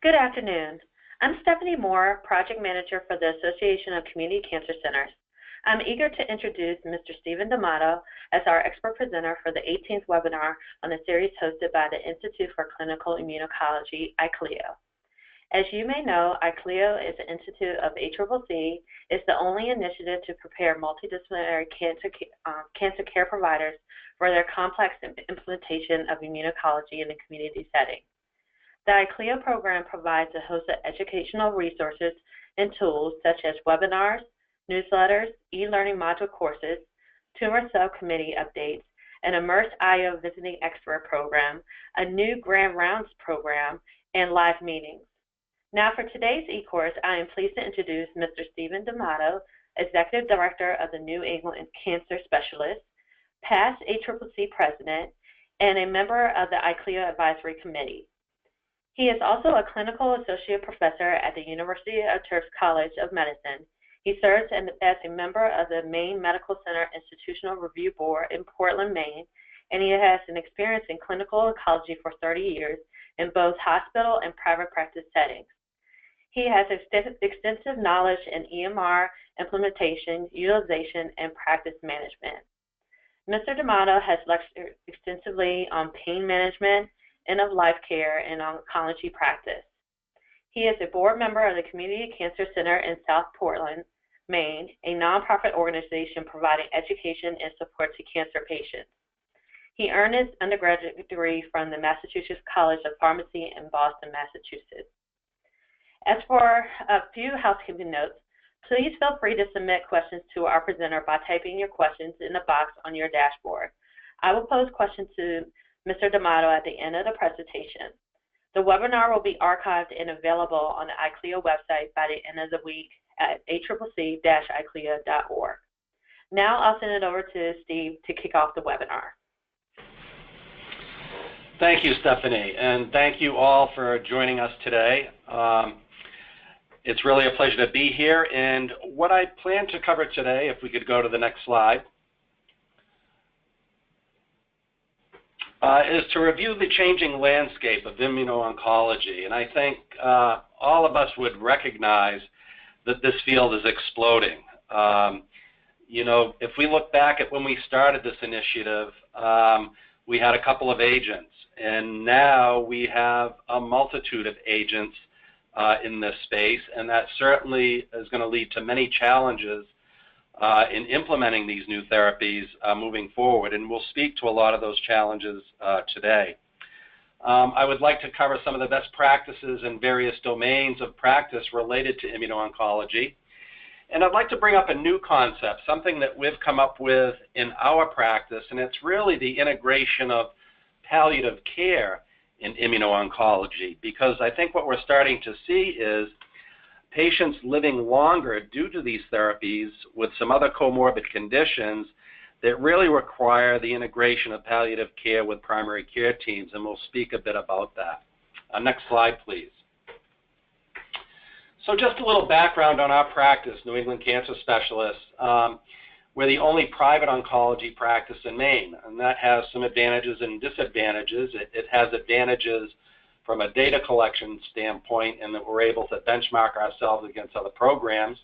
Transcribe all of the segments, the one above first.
Good afternoon. I'm Stephanie Moore, Project Manager for the Association of Community Cancer Centers. I'm eager to introduce Mr. Stephen D'Amato as our expert presenter for the 18th webinar on the series hosted by the Institute for Clinical Immuno-Oncology, ICLIO. As you may know, ICLIO is an institute of ACCC. It's the only initiative to prepare multidisciplinary cancer care providers for their complex implementation of immuno-oncology in a community setting. The ICLIO program provides a host of educational resources and tools such as webinars, newsletters, e-learning module courses, tumor subcommittee updates, an Immerse IO visiting expert program, a new Grand Rounds program, and live meetings. Now for today's e-course, I am pleased to introduce Mr. Stephen D'Amato, Executive Director of the New England Cancer Specialists, past ACCC President, and a member of the ICLIO Advisory Committee. He is also a Clinical Associate Professor at the University of Tufts College of Medicine. He serves as a member of the Maine Medical Center Institutional Review Board in Portland, Maine, and he has an experience in clinical oncology for 30 years in both hospital and private practice settings. He has extensive knowledge in EMR implementation, utilization, and practice management. Mr. D'Amato has lectured extensively on pain management, end-of-life care, and oncology practice. He is a board member of the Community Cancer Center in South Portland, Maine, a nonprofit organization providing education and support to cancer patients. He earned his undergraduate degree from the Massachusetts College of Pharmacy in Boston, Massachusetts. As for a few housekeeping notes, please feel free to submit questions to our presenter by typing your questions in the box on your dashboard. I will pose questions to Mr. D'Amato at the end of the presentation. The webinar will be archived and available on the ICLIO website by the end of the week at accc-iclio.org. Now I'll send it over to Steve to kick off the webinar. Thank you, Stephanie, and thank you all for joining us today. It's really a pleasure to be here, and what I plan to cover today, if we could go to the next slide, is to review the changing landscape of immuno-oncology. And I think all of us would recognize that this field is exploding. You know, if we look back at when we started this initiative, we had a couple of agents, and now we have a multitude of agents in this space, and that certainly is going to lead to many challenges in implementing these new therapies moving forward, and we'll speak to a lot of those challenges today. I would like to cover some of the best practices in various domains of practice related to immuno-oncology, and I'd like to bring up a new concept, something that we've come up with in our practice, and it's really the integration of palliative care in immuno-oncology, because I think what we're starting to see is patients living longer due to these therapies with some other comorbid conditions that really require the integration of palliative care with primary care teams, and we'll speak a bit about that. Next slide, please. So just a little background on our practice, New England Cancer Specialists. We're the only private oncology practice in Maine, and that has some advantages and disadvantages. It has advantages from a data collection standpoint, and that we're able to benchmark ourselves against other programs.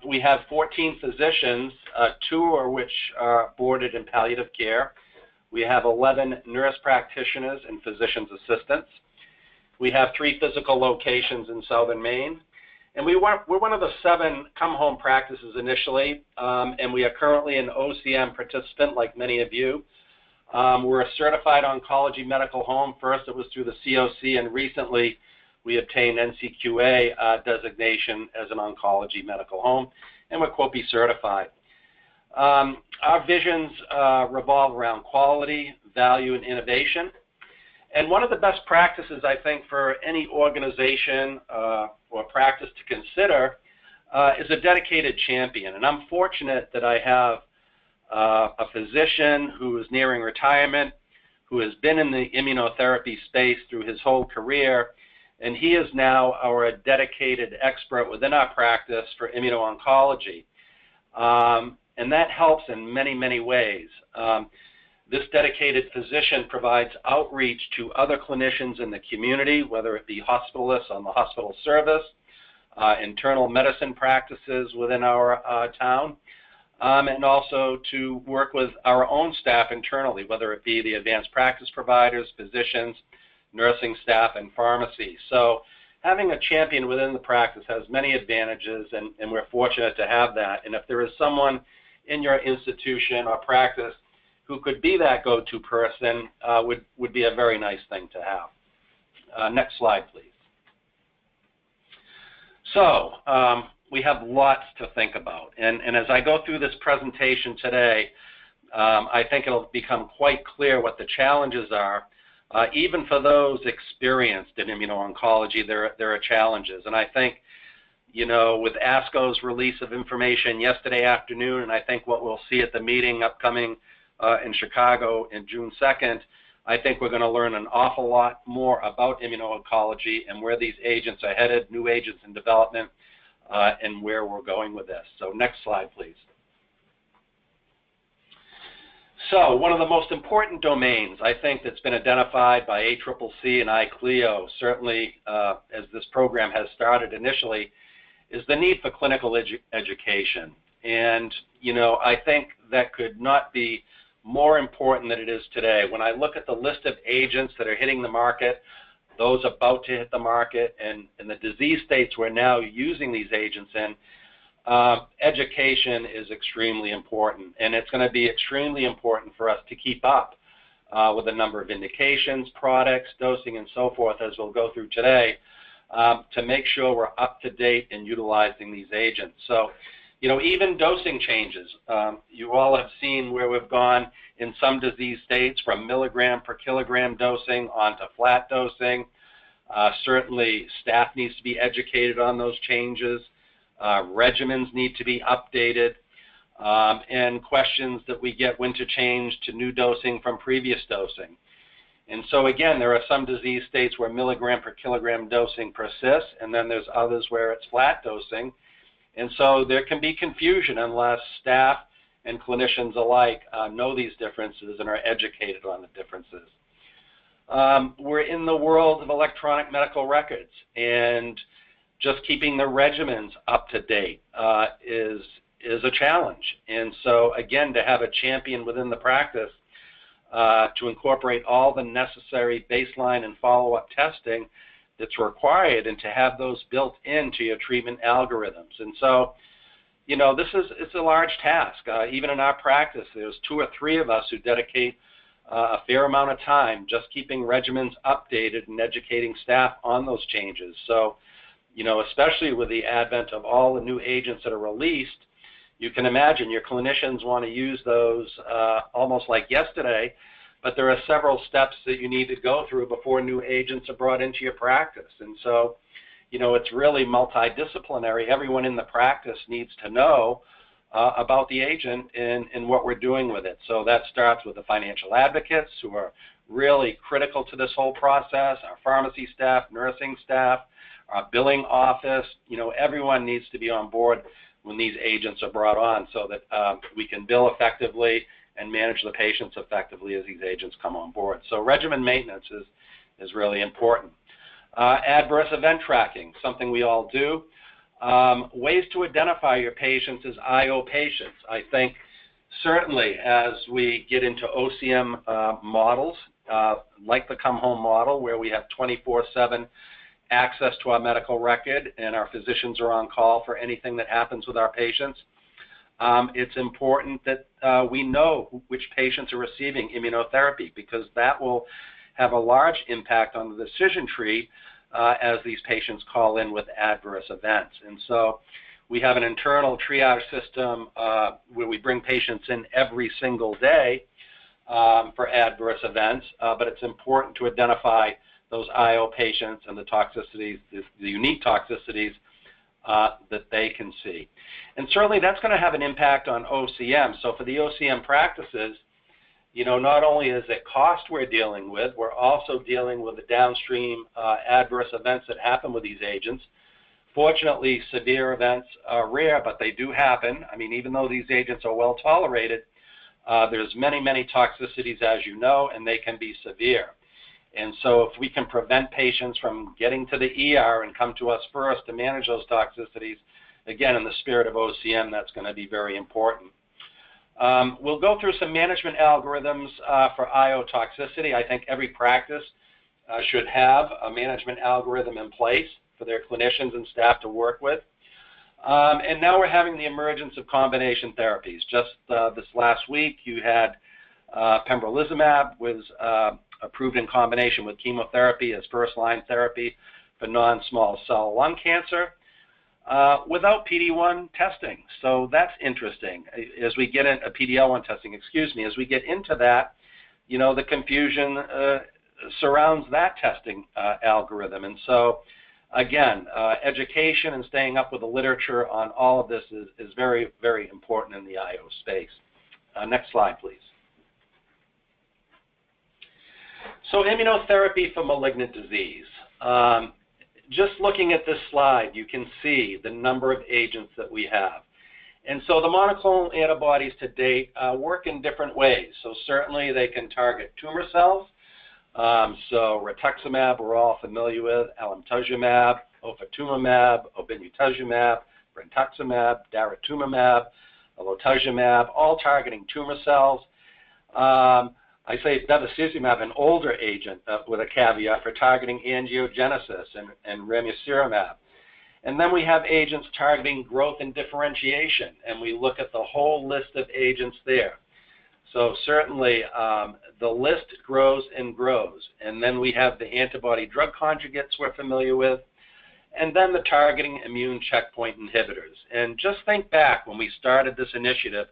We have 14 physicians, 2 of which are boarded in palliative care. We have 11 nurse practitioners and physician's assistants. We have 3 physical locations in southern Maine. And we're one of the 7 come-home practices initially, and we are currently an OCM participant like many of you. We're a certified oncology medical home. First it was through the COC, and recently we obtained NCQA designation as an oncology medical home, and we're COPE certified. Our visions revolve around quality, value, and innovation. And one of the best practices, I think, for any organization or practice to consider is a dedicated champion. And I'm fortunate that I have a physician who is nearing retirement, who has been in the immunotherapy space through his whole career, and he is now our dedicated expert within our practice for immuno-oncology. And that helps in many, many ways. This dedicated physician provides outreach to other clinicians in the community, whether it be hospitalists on the hospital service, internal medicine practices within our town, and also to work with our own staff internally, whether it be the advanced practice providers, physicians, nursing staff, and pharmacy. So having a champion within the practice has many advantages, and we're fortunate to have that. And if there is someone in your institution or practice who could be that go-to person, would be a very nice thing to have. Next slide, please. So we have lots to think about. And as I go through this presentation today, I think it'll become quite clear what the challenges are. Even for those experienced in immuno-oncology, there are challenges. And I think, you know, with ASCO's release of information yesterday afternoon, and I think what we'll see at the meeting upcoming in Chicago in June 2nd, I think we're going to learn an awful lot more about immuno-oncology and where these agents are headed, new agents in development, and where we're going with this. So next slide, please. So one of the most important domains, I think, that's been identified by ACCC and ICLIO, certainly as this program has started initially, is the need for clinical education. And, you know, I think that could not be more important than it is today. When I look at the list of agents that are hitting the market, those about to hit the market, and the disease states we're now using these agents in, education is extremely important, and it's going to be extremely important for us to keep up with a number of indications, products, dosing, and so forth, as we'll go through today, to make sure we're up to date in utilizing these agents. So, you know, even dosing changes. You all have seen where we've gone in some disease states from milligram per kilogram dosing onto flat dosing. Certainly, staff needs to be educated on those changes. Regimens need to be updated, and questions that we get when to change to new dosing from previous dosing. And so again, there are some disease states where milligram per kilogram dosing persists, and then there's others where it's flat dosing. And so there can be confusion unless staff and clinicians alike know these differences and are educated on the differences. We're in the world of electronic medical records, and just keeping the regimens up to date is a challenge. And so again, to have a champion within the practice to incorporate all the necessary baseline and follow-up testing that's required, and to have those built into your treatment algorithms. And so, you know, it's a large task. Even in our practice, there's 2 or 3 of us who dedicate a fair amount of time just keeping regimens updated and educating staff on those changes. So, you know, especially with the advent of all the new agents that are released, you can imagine your clinicians want to use those almost like yesterday, but there are several steps that you need to go through before new agents are brought into your practice. And so, you know, it's really multidisciplinary. Everyone in the practice needs to know about the agent and what we're doing with it. So that starts with the financial advocates, who are really critical to this whole process, our pharmacy staff, nursing staff, our billing office. You know, everyone needs to be on board when these agents are brought on, so that we can bill effectively and manage the patients effectively as these agents come on board. So regimen maintenance is really important. Adverse event tracking, something we all do. Ways to identify your patients as IO patients. I think certainly as we get into OCM models, like the come home model, where we have 24/7 access to our medical record and our physicians are on call for anything that happens with our patients, it's important that we know which patients are receiving immunotherapy, because that will have a large impact on the decision tree as these patients call in with adverse events. And so we have an internal triage system where we bring patients in every single day for adverse events, but it's important to identify those IO patients and the toxicities, the unique toxicities that they can see. And certainly that's going to have an impact on OCM. So for the OCM practices, you know, not only is it cost we're dealing with, we're also dealing with the downstream adverse events that happen with these agents. Fortunately, severe events are rare, but they do happen. I mean, even though these agents are well tolerated, There's many toxicities, as you know, and they can be severe. And so if we can prevent patients from getting to the ER and come to us first to manage those toxicities, again, in the spirit of OCM, that's going to be very important. We'll go through some management algorithms for IO toxicity. I think every practice should have a management algorithm in place for their clinicians and staff to work with. And now we're having the emergence of combination therapies. Just this last week, you had pembrolizumab was approved in combination with chemotherapy as first-line therapy for non-small cell lung cancer without PD-1 testing. So that's interesting. As we get into PD-L1 testing, as we get into that, you know, the confusion surrounds that testing algorithm. And so, again, education and staying up with the literature on all of this is very, very important in the IO space. Next slide, please. So immunotherapy for malignant disease. Just looking at this slide, you can see the number of agents that we have. And so the monoclonal antibodies to date work in different ways. So certainly they can target tumor cells. So rituximab we're all familiar with, alemtuzumab, ofatumumab, obinutuzumab, brentuximab, daratumumab, alotuzumab, all targeting tumor cells. I say bevacizumab, an older agent with a caveat for targeting angiogenesis, and ramucirumab. And then we have agents targeting growth and differentiation, and we look at the whole list of agents there. So certainly the list grows and grows. And then we have the antibody drug conjugates we're familiar with, and then the targeting immune checkpoint inhibitors. And just think back when we started this initiative,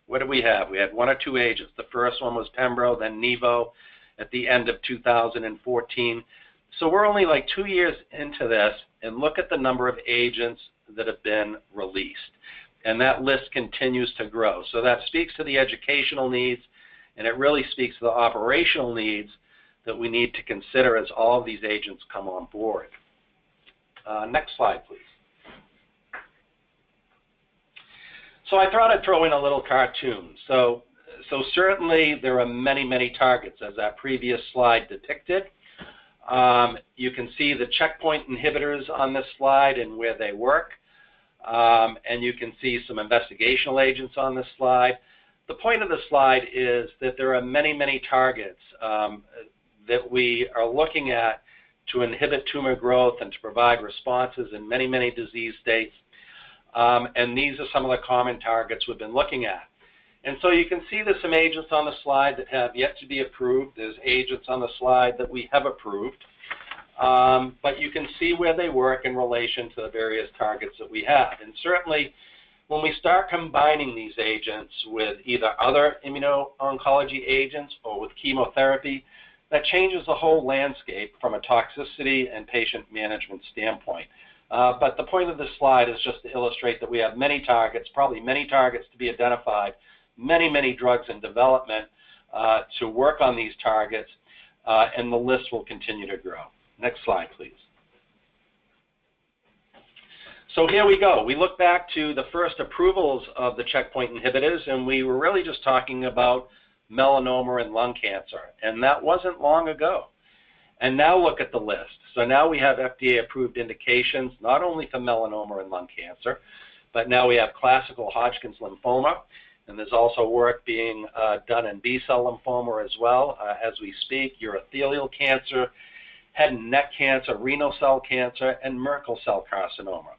what did we have? We had one or two agents. The first one was Pembro, then Nivo at the end of 2014. So we're only like 2 years into this, and look at the number of agents that have been released. And that list continues to grow. So that speaks to the educational needs, and it really speaks to the operational needs that we need to consider as all of these agents come on board. Next slide, please. So I thought I'd throw in a little cartoon. So certainly there are many targets, as that previous slide depicted. You can see the checkpoint inhibitors on this slide and where they work. And you can see some investigational agents on this slide. The point of the slide is that there are many targets that we are looking at to inhibit tumor growth and to provide responses in many disease states. And these are some of the common targets we've been looking at. And so you can see there's some agents on the slide that have yet to be approved. There's agents on the slide that we have approved. But you can see where they work in relation to the various targets that we have. And certainly, when we start combining these agents with either other immuno-oncology agents or with chemotherapy, that changes the whole landscape from a toxicity and patient management standpoint. But the point of this slide is just to illustrate that we have many targets, probably many targets to be identified, many drugs in development to work on these targets, and the list will continue to grow. Next slide, please. So here we go. We look back to the first approvals of the checkpoint inhibitors, and we were really just talking about melanoma and lung cancer, and that wasn't long ago. And now look at the list. So now we have FDA-approved indications not only for melanoma and lung cancer, but now we have classical Hodgkin's lymphoma, and there's also work being done in B-cell lymphoma as well as we speak, urothelial cancer, head and neck cancer, renal cell cancer, and Merkel cell carcinoma.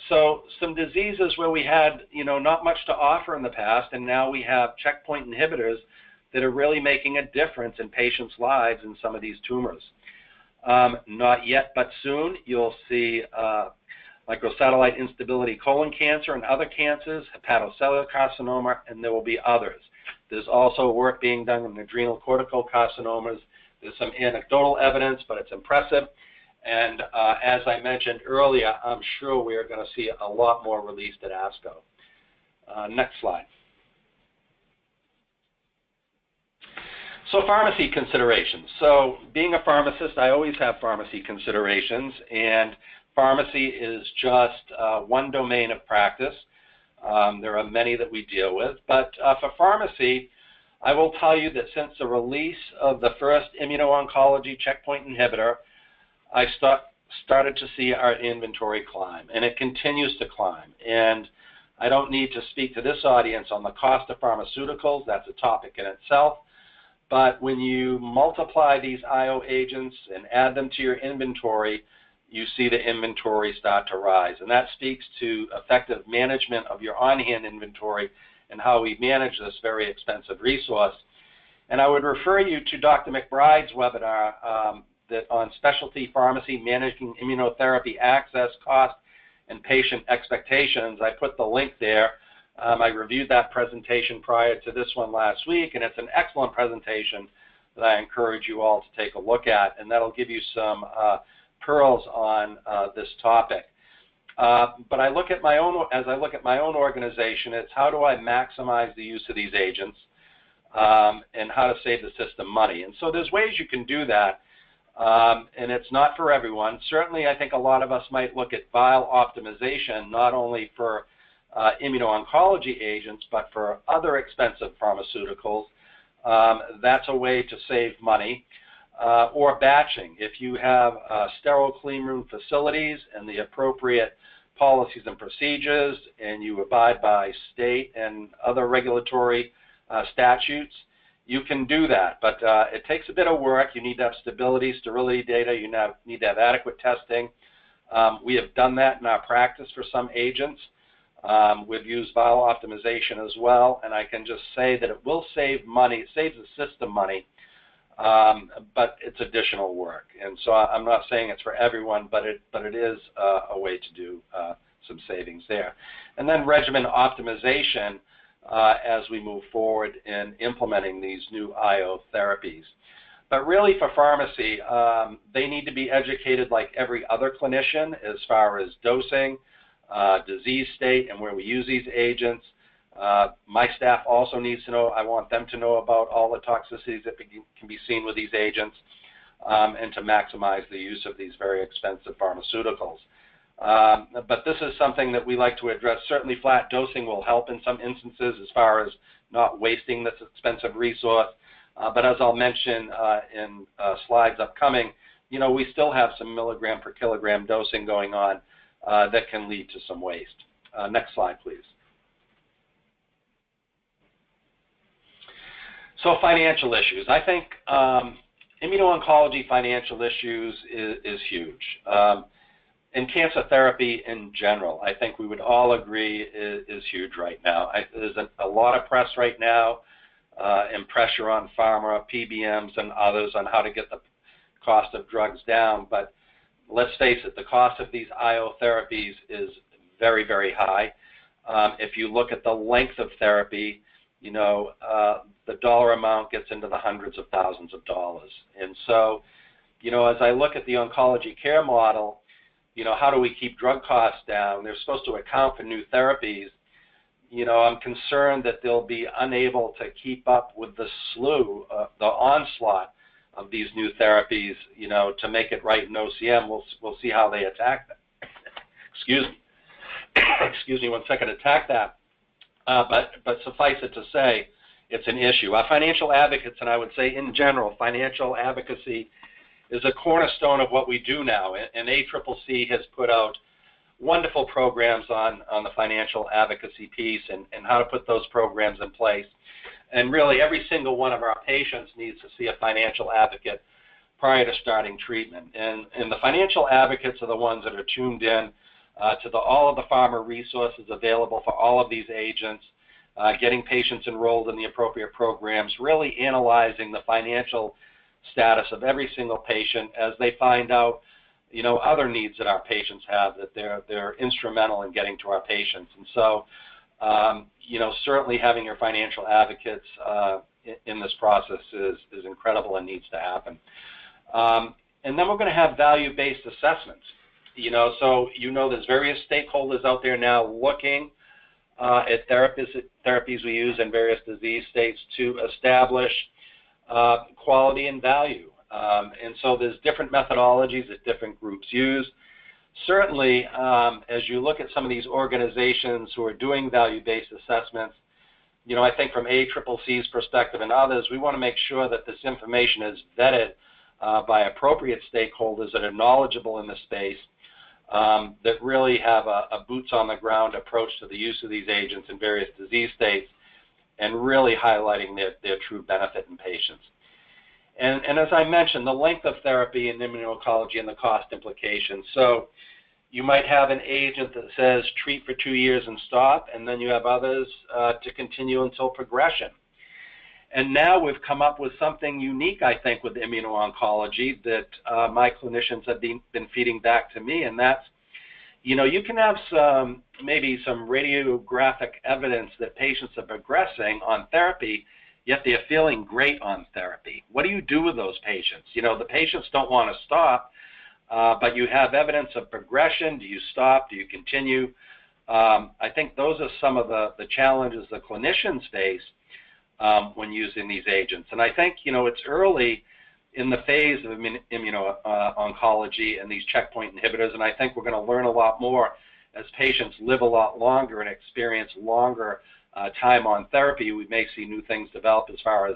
So some diseases where we had, not much to offer in the past, and now we have checkpoint inhibitors that are really making a difference in patients' lives in some of these tumors. Not yet, but soon, you'll see microsatellite instability colon cancer and other cancers, hepatocellular carcinoma, and there will be others. There's also work being done in adrenal cortical carcinomas. There's some anecdotal evidence, but it's impressive. And as I mentioned earlier, I'm sure we are going to see a lot more released at ASCO. Next slide. So pharmacy considerations. So being a pharmacist, I always have pharmacy considerations, and pharmacy is just one domain of practice. There are many that we deal with, but for pharmacy, I will tell you that since the release of the first immuno-oncology checkpoint inhibitor, I started to see our inventory climb, and it continues to climb. And I don't need to speak to this audience on the cost of pharmaceuticals. That's a topic in itself. But when you multiply these IO agents and add them to your inventory, you see the inventory start to rise. And that speaks to effective management of your on-hand inventory and how we manage this very expensive resource. And I would refer you to Dr. McBride's webinar on specialty pharmacy managing immunotherapy access, cost, and patient expectations. I put the link there. I reviewed that presentation prior to this one last week, and it's an excellent presentation that I encourage you all to take a look at, and that'll give you some pearls on this topic. But I look at my own, as I look at my own organization, it's how do I maximize the use of these agents and how to save the system money. And so there's ways you can do that, and it's not for everyone. Certainly, I think a lot of us might look at vial optimization, not only for immuno-oncology agents, but for other expensive pharmaceuticals. That's a way to save money. Or batching. If you have sterile clean room facilities and the appropriate policies and procedures, and you abide by state and other regulatory statutes, you can do that. But it takes a bit of work. You need to have stability, sterility data. You need to have adequate testing. We have done that in our practice for some agents. We've used vial optimization as well, and I can just say that it will save money. It saves the system money. But it's additional work, and so I'm not saying it's for everyone, but it is a way to do some savings there. And then regimen optimization as we move forward in implementing these new IO therapies. But really for pharmacy, they need to be educated like every other clinician as far as dosing, disease state, and where we use these agents. My staff also needs to know, I want them to know about all the toxicities that can be seen with these agents and to maximize the use of these very expensive pharmaceuticals. But this is something that we like to address. Certainly flat dosing will help in some instances as far as not wasting this expensive resource. But as I'll mention in slides upcoming, you know, we still have some milligram per kilogram dosing going on that can lead to some waste. Next slide, please. So financial issues. I think immuno-oncology financial issues is huge. And cancer therapy in general, I think we would all agree is huge right now. There's a lot of press right now and pressure on pharma, PBMs, and others on how to get the cost of drugs down. But let's face it, the cost of these IO therapies is very, very high. If you look at the length of therapy, you know, the dollar amount gets into the hundreds of thousands of dollars. And so, you know, as I look at the oncology care model, you know, how do we keep drug costs down? They're supposed to account for new therapies. You know, I'm concerned that they'll be unable to keep up with the slew, the onslaught of these new therapies, you know, to make it right in OCM. We'll see how they attack that. Excuse me one second, attack that. But suffice it to say, it's an issue. Our financial advocates, and I would say in general, financial advocacy is a cornerstone of what we do now. And ACCC has put out wonderful programs on the financial advocacy piece and how to put those programs in place. And really, every single one of our patients needs to see a financial advocate prior to starting treatment. And the financial advocates are the ones that are tuned in to all of the pharma resources available for all of these agents, getting patients enrolled in the appropriate programs, really analyzing the financial status of every single patient as they find out, you know, other needs that our patients have that they're instrumental in getting to our patients. And so, you know, certainly having your financial advocates in this process is incredible and needs to happen. And then we're going to have value-based assessments. You know, so you know there's various stakeholders out there now looking at therapies we use in various disease states to establish quality and value. And so there's different methodologies that different groups use. certainly, as you look at some of these organizations who are doing value-based assessments, I think from ACCC's perspective and others, we want to make sure that this information is vetted by appropriate stakeholders that are knowledgeable in the space, that really have a boots-on-the-ground approach to the use of these agents in various disease states, and really highlighting their true benefit in patients. And as I mentioned, the length of therapy in immuno-oncology and the cost implications. So you might have an agent that says treat for 2 years and stop, and then you have others to continue until progression. And now we've come up with something unique, I think, with immuno-oncology that my clinicians have been feeding back to me, and that's, you can have maybe some radiographic evidence that patients are progressing on therapy, yet they're feeling great on therapy. What do you do with those patients? The patients don't want to stop, but you have evidence of progression. Do you stop? Do you continue? I think those are some of the challenges the clinicians face when using these agents. And I think, it's early in the phase of immuno-oncology and these checkpoint inhibitors, and I think we're going to learn a lot more as patients live a lot longer and experience longer time on therapy. We may see new things develop as far as,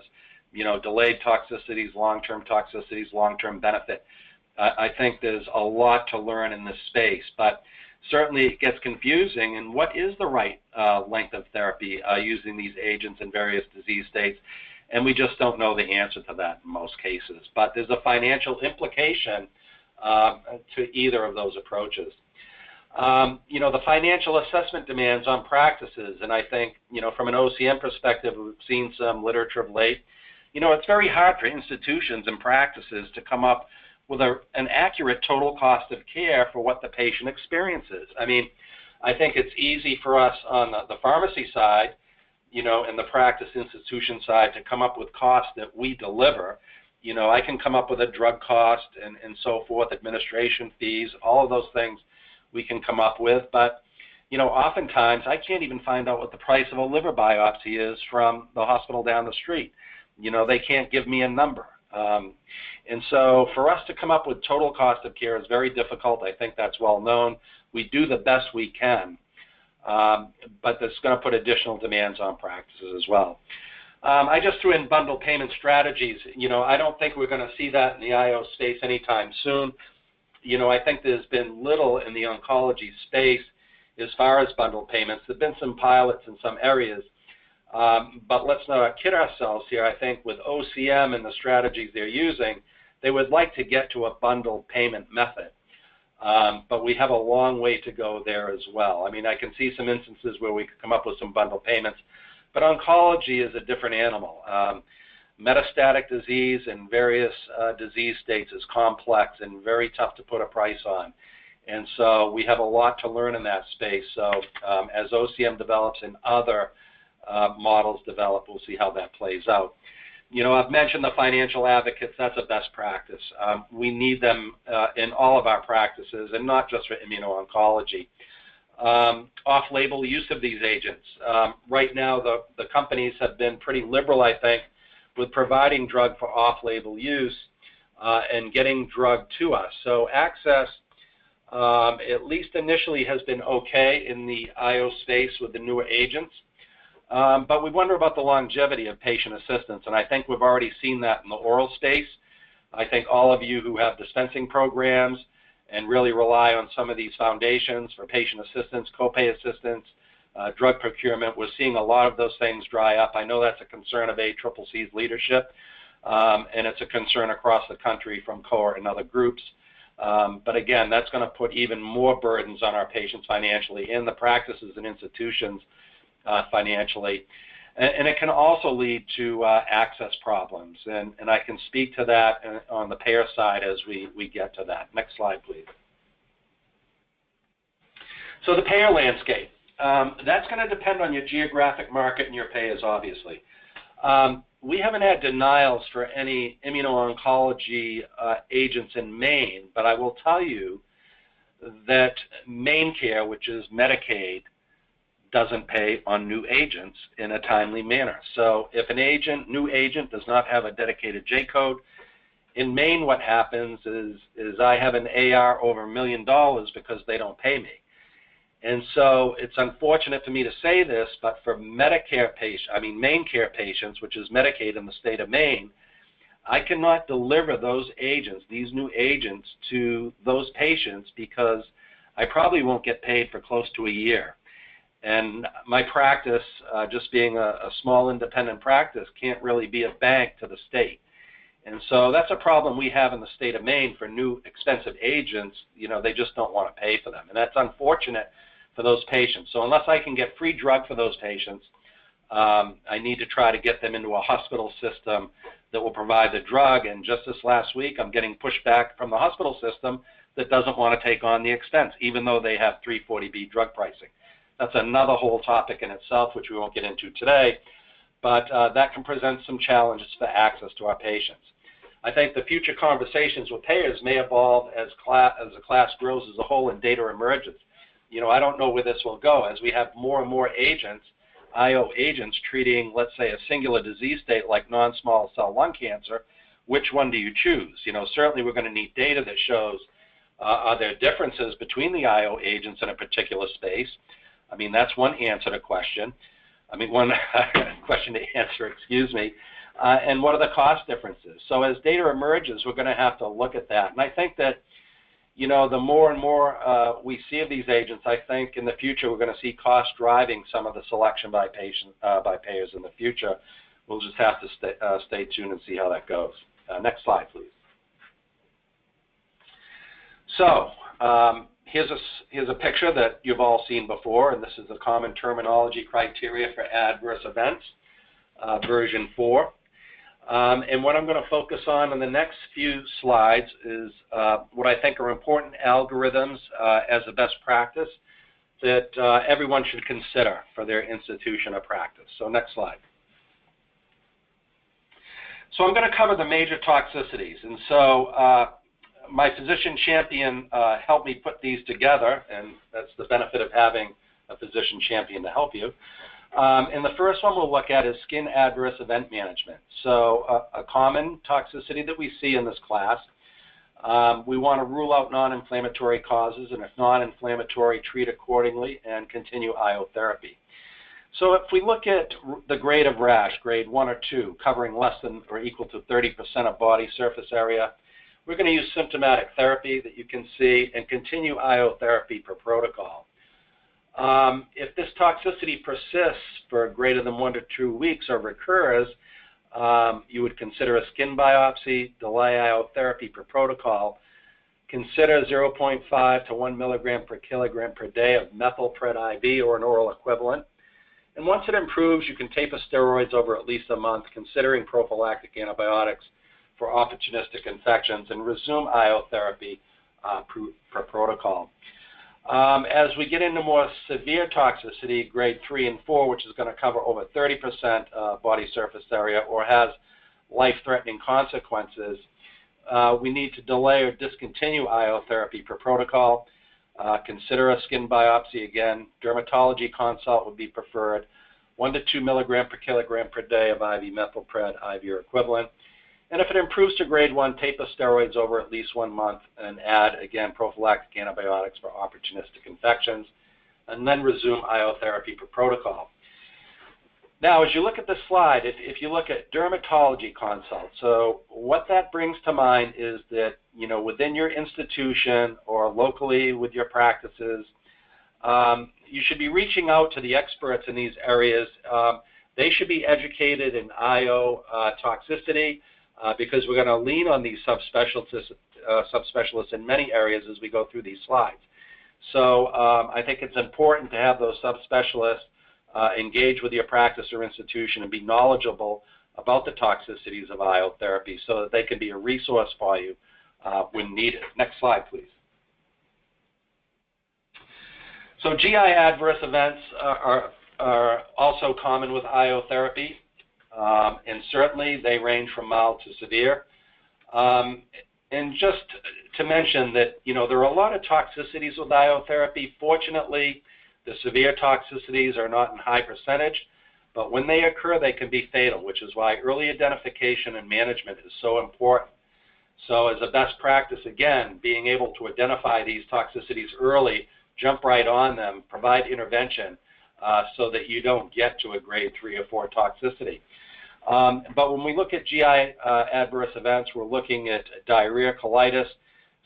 delayed toxicities, long-term benefit. I think there's a lot to learn in this space, but certainly it gets confusing. And what is the right length of therapy using these agents in various disease states? And we just don't know the answer to that in most cases. But there's a financial implication to either of those approaches. The financial assessment demands on practices, and I think, from an OCM perspective, we've seen some literature of late. It's very hard for institutions and practices to come up with an accurate total cost of care for what the patient experiences. I mean, I think it's easy for us on the pharmacy side, and the practice institution side to come up with costs that we deliver. I can come up with a drug cost and so forth, administration fees, all of those things we can come up with. But, oftentimes I can't even find out what the price of a liver biopsy is from the hospital down the street. They can't give me a number. And so for us to come up with total cost of care is very difficult. I think that's well known. We do the best we can, but that's going to put additional demands on practices as well. I just threw in bundled payment strategies. I don't think we're going to see that in the IO space anytime soon. I think there's been little in the oncology space as far as bundled payments. There have been some pilots in some areas, but let's not kid ourselves here. I think with OCM and the strategies they're using, they would like to get to a bundled payment method, but we have a long way to go there as well. I mean, I can see some instances where we could come up with some bundled payments, but oncology is a different animal. Metastatic disease in various disease states is complex and very tough to put a price on. And so we have a lot to learn in that space. So as OCM develops and other models develop, we'll see how that plays out. I've mentioned the financial advocates. That's a best practice. We need them in all of our practices, and not just for immuno-oncology. Off-label use of these agents. Right now, the companies have been pretty liberal, I think, with providing drug for off-label use and getting drug to us. So access, at least initially, has been okay in the IO space with the newer agents. But we wonder about the longevity of patient assistance, and I think we've already seen that in the oral space. I think all of you who have dispensing programs and really rely on some of these foundations for patient assistance, copay assistance, drug procurement, we're seeing a lot of those things dry up. I know that's a concern of ACCC's leadership, and it's a concern across the country from CORE and other groups. But again, that's going to put even more burdens on our patients financially and the practices and institutions financially. And it can also lead to access problems, and I can speak to that on the payer side as we get to that. Next slide, please. So the payer landscape. That's going to depend on your geographic market and your payers, obviously. We haven't had denials for any immuno-oncology agents in Maine, but I will tell you that MaineCare, which is Medicaid, doesn't pay on new agents in a timely manner. So if an new agent does not have a dedicated J-code, In Maine, what happens is I have an AR over $1 million because they don't pay me. And so it's unfortunate for me to say this, but for Medicare patients, Maine Care patients, which is Medicaid in the state of Maine, I cannot deliver those agents, these new agents, to those patients because I probably won't get paid for close to a year. And my practice, just being a small independent practice, can't really be a bank to the state. And so that's a problem we have in the state of Maine for new expensive agents. They just don't want to pay for them. And that's unfortunate for those patients. So unless I can get free drug for those patients, I need to try to get them into a hospital system that will provide the drug. And just this last week, I'm getting pushback from the hospital system that doesn't want to take on the expense, even though they have 340B drug pricing. That's another whole topic in itself, which we won't get into today, but that can present some challenges for access to our patients. I think the future conversations with payers may evolve as the class grows as a whole and data emerges. I don't know where this will go. As we have more and more agents, IO agents treating, let's say, a singular disease state like non-small cell lung cancer, which one do you choose? Certainly we're going to need data that shows are there differences between the IO agents in a particular space. That's one answer to question. One question to answer, excuse me. And what are the cost differences? So as data emerges, we're going to have to look at that. And I think that, the more and more we see of these agents, I think in the future we're going to see cost driving some of the selection by payers in the future. We'll just have to stay tuned and see how that goes. Next slide, please. So here's a picture that you've all seen before, and this is the common terminology criteria for adverse events, version 4. And what I'm going to focus on in the next few slides is what I think are important algorithms as a best practice that everyone should consider for their institution of practice. So next slide. So I'm going to cover the major toxicities. And so my physician champion helped me put these together, and that's the benefit of having a physician champion to help you. And the first one we'll look at is skin adverse event management. So a common toxicity that we see in this class, we want to rule out non-inflammatory causes, and if non-inflammatory, treat accordingly and continue IO therapy. So if we look at the grade of rash, grade 1 or 2, covering less than or equal to 30% of body surface area, we're going to use symptomatic therapy that you can see and continue IO therapy per protocol. If this toxicity persists for greater than 1 to 2 weeks or recurs, you would consider a skin biopsy, delay IO therapy per protocol, consider 0.5 to 1 milligram per kilogram per day of methylpred IV or an oral equivalent. And once it improves, you can taper steroids over at least a month, considering prophylactic antibiotics for opportunistic infections, and resume IO therapy per protocol. As we get into more severe toxicity, grade 3 and 4, which is going to cover over 30% body surface area or has life-threatening consequences, we need to delay or discontinue IO therapy per protocol. Consider a skin biopsy again. Dermatology consult would be preferred. 1 to 2 milligram per kilogram per day of IV methylpred, IV or equivalent. And if it improves to grade 1, taper steroids over at least 1 month and add, again, prophylactic antibiotics for opportunistic infections, and then resume IO therapy per protocol. Now, as you look at this slide, if you look at dermatology consults, so what that brings to mind is that, within your institution or locally with your practices, you should be reaching out to the experts in these areas. They should be educated in IO toxicity, because we're going to lean on these subspecialists in many areas as we go through these slides. So I think it's important to have those subspecialists engage with your practice or institution and be knowledgeable about the toxicities of IO therapy so that they can be a resource for you when needed. Next slide, please. So GI adverse events are also common with IO therapy. And certainly they range from mild to severe. And just to mention that, there are a lot of toxicities with IO therapy. Fortunately, the severe toxicities are not in high percentage, but when they occur, they can be fatal, which is why early identification and management is so important. So as a best practice, again, being able to identify these toxicities early, jump right on them, provide intervention so that you don't get to a grade 3 or 4 toxicity. But when we look at GI adverse events, we're looking at diarrhea, colitis.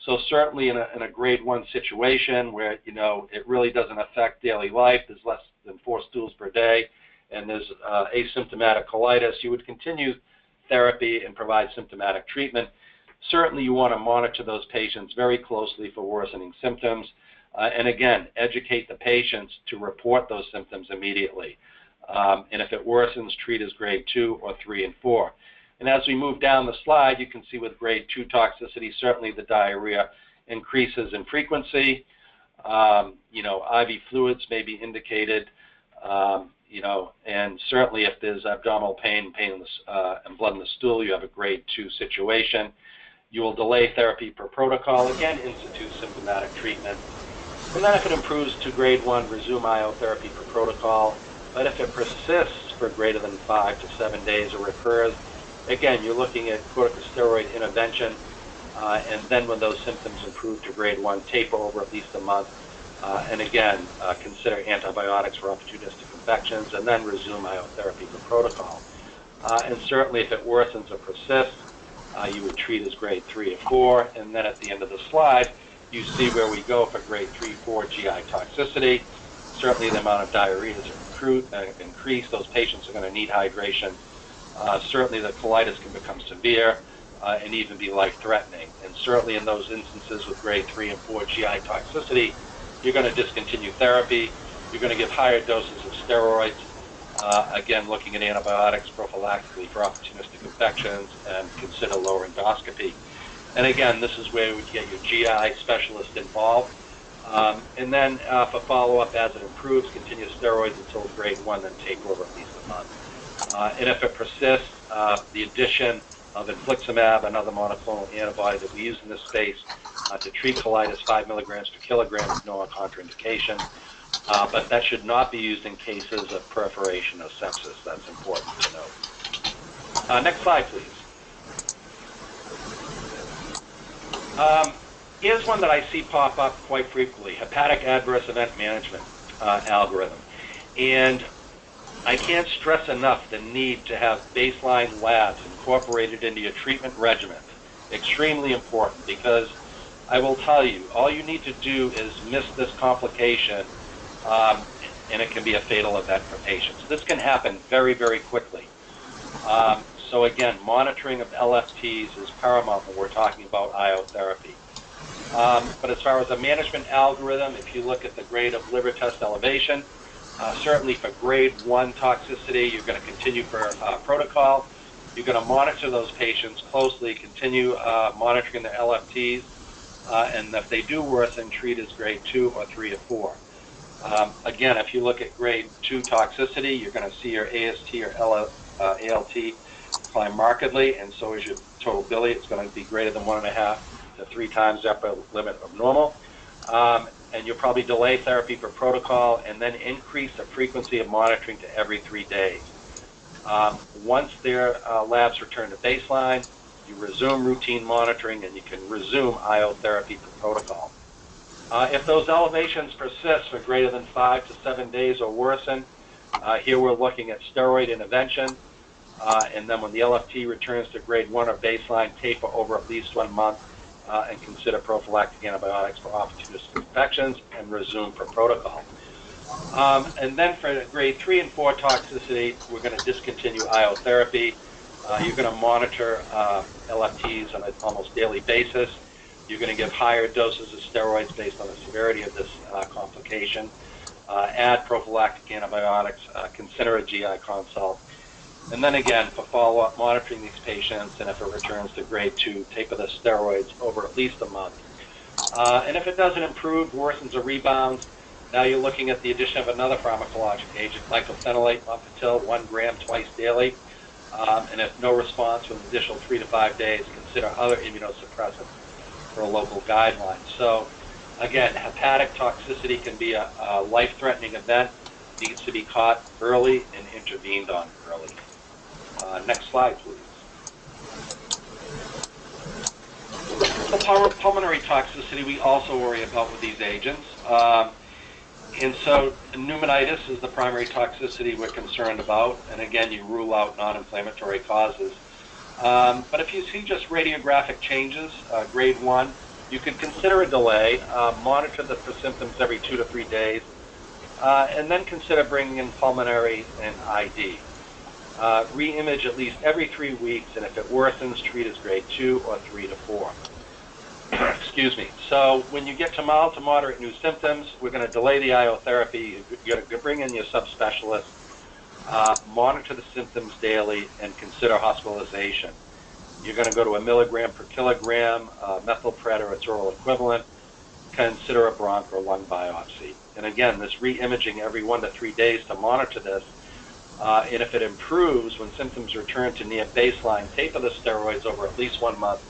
So certainly in a grade 1 situation where, it really doesn't affect daily life, there's less than 4 stools per day, and there's asymptomatic colitis, you would continue therapy and provide symptomatic treatment. Certainly you want to monitor those patients very closely for worsening symptoms, and again, educate the patients to report those symptoms immediately. And if it worsens, treat as grade 2 or 3 and 4. And as we move down the slide, you can see with grade 2 toxicity, certainly the diarrhea increases in frequency. IV fluids may be indicated, and certainly if there's abdominal pain in and blood in the stool, you have a grade 2 situation. You will delay therapy per protocol, again, institute symptomatic treatment. And then if it improves to grade 1, resume IO therapy per protocol. But if it persists for greater than 5 to 7 days or recurs, again, you're looking at corticosteroid intervention, and then when those symptoms improve to grade 1, taper over at least a month, and again, consider antibiotics for opportunistic infections, and then resume IO therapy per protocol. And certainly if it worsens or persists, you would treat as grade 3 or 4, and then at the end of the slide, you see where we go for grade 3, 4 GI toxicity. Certainly the amount of diarrhea is increased. Those patients are going to need hydration. Certainly the colitis can become severe and even be life-threatening. And certainly in those instances with grade 3 and 4 GI toxicity, you're going to discontinue therapy. You're going to give higher doses of steroids. Again, looking at antibiotics prophylactically for opportunistic infections, and consider lower endoscopy. And again, this is where we get your GI specialist involved. And then for follow-up, as it improves, continue steroids until grade 1, then taper over at least a month. And if it persists, the addition of infliximab, another monoclonal antibody that we use in this space to treat colitis, 5 milligrams per kilogram with no contraindication. But that should not be used in cases of perforation or sepsis. That's important to note. Next slide, please. Here's one that I see pop up quite frequently, hepatic adverse event management algorithm. And I can't stress enough the need to have baseline labs incorporated into your treatment regimen. Extremely important, because I will tell you, all you need to do is miss this complication, and it can be a fatal event for patients. This can happen very, very quickly. So again, monitoring of LFTs is paramount when we're talking about IO therapy. But as far as a management algorithm, if you look at the grade of liver test elevation, certainly for grade 1 toxicity, you're going to continue for protocol. You're going to monitor those patients closely, continue monitoring the LFTs, and if they do worsen, treat as grade 2 or 3 or 4. Again, if you look at grade 2 toxicity, you're going to see your AST or ALT climb markedly, and so is your total bili. It's going to be greater than 1.5 to 3 times the upper limit of normal. And you'll probably delay therapy for protocol and then increase the frequency of monitoring to every 3 days. Once their labs return to baseline, you resume routine monitoring and you can resume IO therapy for protocol. If those elevations persist for greater than 5 to 7 days or worsen, here we're looking at steroid intervention, and then when the LFT returns to grade 1 or baseline, taper over at least 1 month, and consider prophylactic antibiotics for opportunistic infections and resume per protocol. And then for grade 3 and 4 toxicity, we're going to discontinue IO therapy. You're going to monitor LFTs on an almost daily basis. You're going to give higher doses of steroids based on the severity of this complication. Add prophylactic antibiotics. Consider a GI consult. And then again, for follow-up, monitoring these patients, and if it returns to grade 2, taper the steroids over at least a month. And if it doesn't improve, worsens or rebounds, now you're looking at the addition of another pharmacologic agent, glycophenolate, Mofetil, 1 gram twice daily. And if no response for an additional 3 to 5 days, consider other immunosuppressants for a local guideline. So again, hepatic toxicity can be a life-threatening event, needs to be caught early and intervened on early. Next slide, please. So pulmonary toxicity we also worry about with these agents. And so pneumonitis is the primary toxicity we're concerned about. And again, you rule out non-inflammatory causes. But if you see just radiographic changes, grade 1, you could consider a delay, monitor for symptoms every 2 to 3 days, and then consider bringing in pulmonary and ID. Re-image at least every 3 weeks, and if it worsens, treat as grade 2 or 3 to 4. Excuse me. So when you get to mild to moderate new symptoms, we're going to delay the IO therapy. You're going to bring in your subspecialist, monitor the symptoms daily, and consider hospitalization. You're going to go to 1 milligram per kilogram, methylpred or its oral equivalent. Consider a bronch or lung biopsy. And again, this re-imaging every 1 to 3 days to monitor this. And if it improves, when symptoms return to near baseline, taper the steroids over at least 1 month,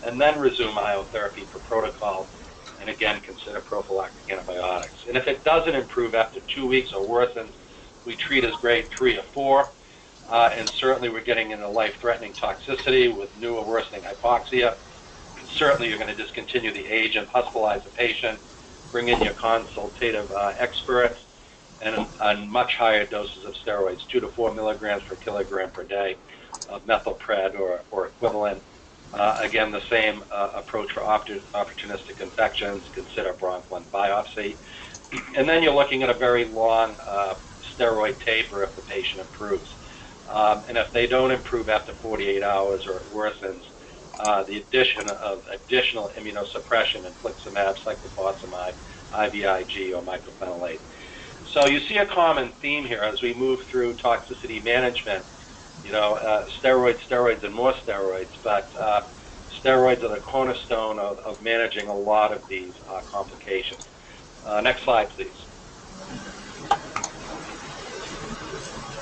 and then resume IO therapy per protocol. And again, consider prophylactic antibiotics. And if it doesn't improve after 2 weeks or worsens, we treat as grade 3 to 4. And certainly we're getting into life-threatening toxicity with new or worsening hypoxia. Certainly you're going to discontinue the agent, hospitalize the patient, bring in your consultative experts, and much higher doses of steroids, 2 to 4 milligrams per kilogram per day of methylpred or equivalent. Again, the same approach for opportunistic infections. Consider bronch lung biopsy. And then you're looking at a very long steroid taper if the patient improves. And if they don't improve after 48 hours or it worsens, the addition of additional immunosuppression, infliximab, cyclophosphamide, IVIG, or mycophenolate. So you see a common theme here as we move through toxicity management. You know, steroids, and more steroids, but steroids are the cornerstone of managing a lot of these complications. Next slide, please.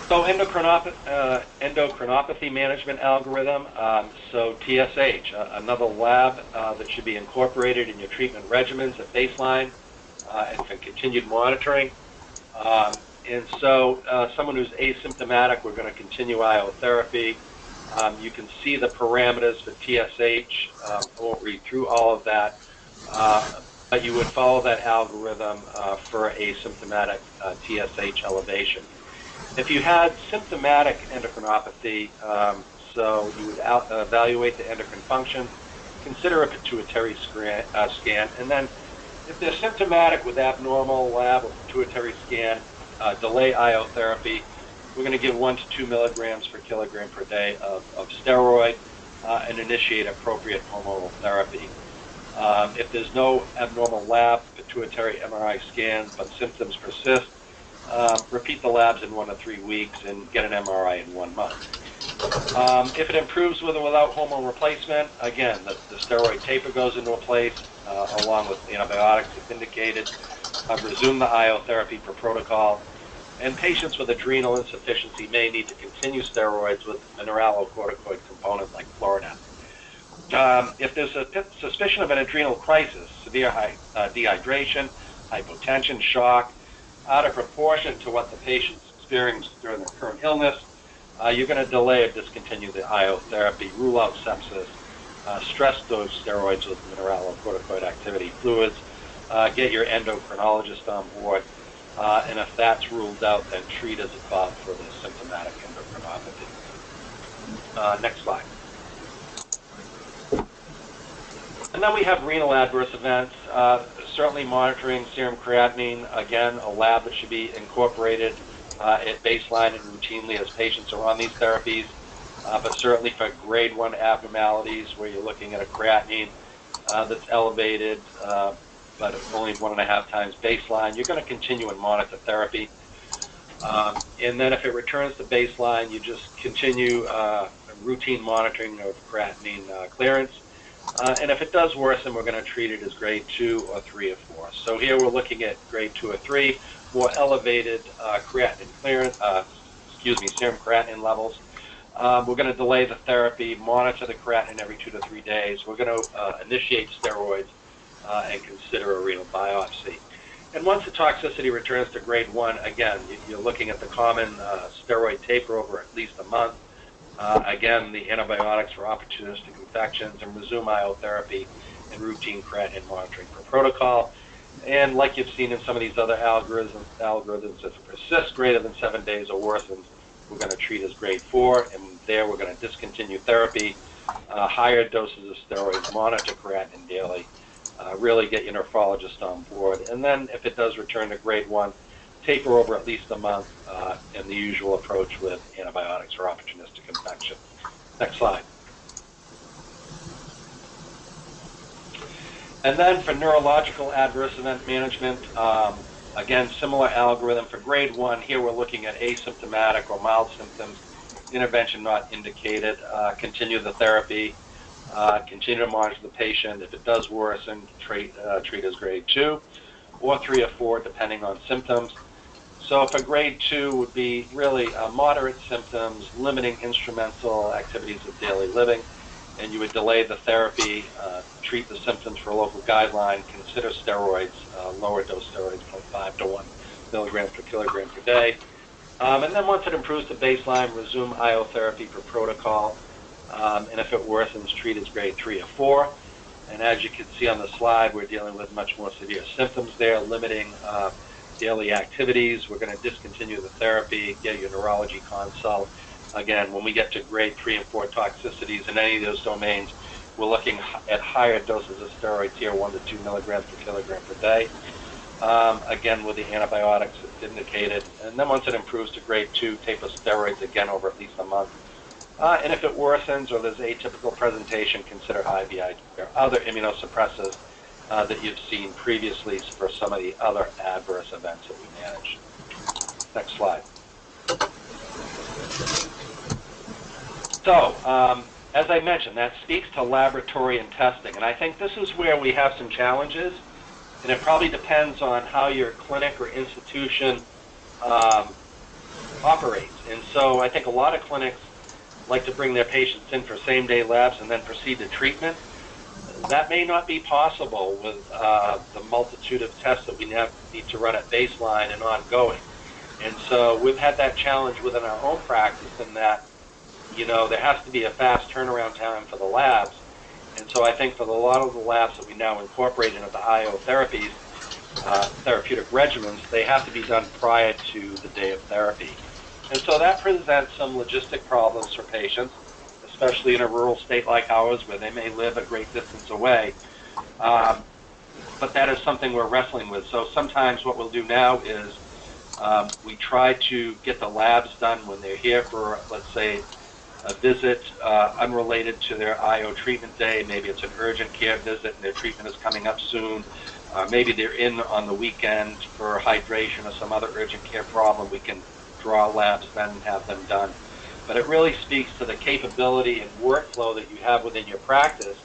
So endocrinopathy management algorithm. So TSH, another lab that should be incorporated in your treatment regimens at baseline and for continued monitoring. And so someone who's asymptomatic, we're going to continue IO therapy. You can see the parameters for TSH. I won't read through all of that, but you would follow that algorithm for asymptomatic TSH elevation. If you had symptomatic endocrinopathy, so you would evaluate the endocrine function, consider a pituitary scan, and then if they're symptomatic with abnormal lab or pituitary scan, delay IO therapy. We're going to give 1 to 2 milligrams per kilogram per day of steroid and initiate appropriate hormonal therapy. If there's no abnormal lab, pituitary MRI scan, but symptoms persist, repeat the labs in 1 to 3 weeks and get an MRI in 1 month. If it improves with or without hormone replacement, again, the steroid taper goes into place along with antibiotics if indicated. Resume the IO therapy per protocol. And patients with adrenal insufficiency may need to continue steroids with a mineralocorticoid component like Florinef. If there's a suspicion of an adrenal crisis, severe dehydration, hypotension, shock, out of proportion to what the patient's experienced during their current illness, you're going to delay or discontinue the IO therapy, rule out sepsis, stress dose steroids with mineralocorticoid activity fluids, get your endocrinologist on board, and if that's ruled out, then treat as above for the symptomatic endocrinopathy. Next slide. And then we have renal adverse events. Certainly monitoring serum creatinine, again, a lab that should be incorporated at baseline and routinely as patients are on these therapies. But certainly for grade 1 abnormalities where you're looking at a creatinine that's elevated, but only 1.5 times baseline, you're going to continue and monitor therapy. And then if it returns to baseline, you just continue routine monitoring of creatinine clearance. And if it does worsen, we're going to treat it as grade 2 or 3 or 4. So here we're looking at grade 2 or 3, more elevated creatinine clearance, serum creatinine levels. We're going to delay the therapy, monitor the creatinine every 2 to 3 days. We're going to initiate steroids and consider a renal biopsy. And once the toxicity returns to grade 1, again, you're looking at the common steroid taper over at least a month. Again, the antibiotics for opportunistic infections and resume IO therapy and routine creatinine monitoring per protocol. And like you've seen in some of these other algorithms, if it persists greater than 7 days or worsens, we're going to treat as grade 4, and there we're going to discontinue therapy, higher doses of steroids, monitor creatinine daily, really get your nephrologist on board. And then if it does return to grade 1, taper over at least a month, and the usual approach with antibiotics for opportunistic infection. Next slide. And then for neurological adverse event management, again, similar algorithm. For grade 1, here we're looking at asymptomatic or mild symptoms, intervention not indicated, continue the therapy, continue to monitor the patient. If it does worsen, treat as grade 2 or 3 or 4, depending on symptoms. So for grade 2 would be really moderate symptoms, limiting instrumental activities of daily living, and you would delay the therapy, treat the symptoms for a local guideline, consider steroids, lower dose steroids, 0.5 to 1 milligrams per kilogram per day. And then once it improves to baseline, resume IO therapy per protocol, and if it worsens, treat as grade 3 or 4. And as you can see on the slide, we're dealing with much more severe symptoms there, limiting daily activities. We're going to discontinue the therapy, get your neurology consult. Again, when we get to grade 3 and 4 toxicities in any of those domains, we're looking at higher doses of steroids here, 1 to 2 milligrams per kilogram per day. Again, with the antibiotics, it's indicated. And then once it improves to grade 2, taper steroids again over at least a month. And if it worsens or there's atypical presentation, consider IVIG or other immunosuppressants that you've seen previously for some of the other adverse events that we manage. Next slide. So, as I mentioned, that speaks to laboratory and testing. And I think this is where we have some challenges. And it probably depends on how your clinic or institution operates. And so I think a lot of clinics like to bring their patients in for same-day labs and then proceed to treatment. That may not be possible with the multitude of tests that we need to run at baseline and ongoing. And so we've had that challenge within our own practice in that, you know, there has to be a fast turnaround time for the labs. And so I think for a lot of the labs that we now incorporate into the IO therapies, therapeutic regimens, they have to be done prior to the day of therapy. And so that presents some logistic problems for patients, especially in a rural state like ours where they may live a great distance away. But that is something we're wrestling with. So sometimes what we'll do now is we try to get the labs done when they're here for, let's say, a visit unrelated to their IO treatment day. Maybe it's an urgent care visit and their treatment is coming up soon. Maybe they're in on the weekend for hydration or some other urgent care problem. We can draw labs then and have them done. But it really speaks to the capability and workflow that you have within your practice,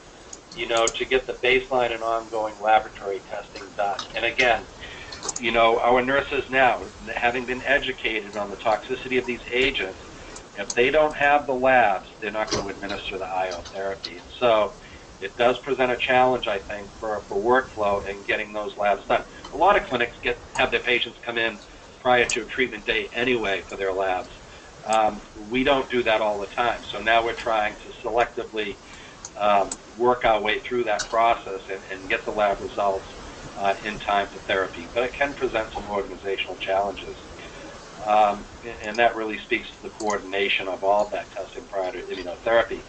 you know, to get the baseline and ongoing laboratory testing done. And again, you know, our nurses now, having been educated on the toxicity of these agents, if they don't have the labs, they're not going to administer the IO therapy. And so it does present a challenge, I think, for workflow and getting those labs done. A lot of clinics have their patients come in prior to a treatment day anyway for their labs. We don't do that all the time. So now we're trying to selectively work our way through that process and get the lab results in time for therapy. But it can present some organizational challenges. And that really speaks to the coordination of all of that testing prior to immunotherapy.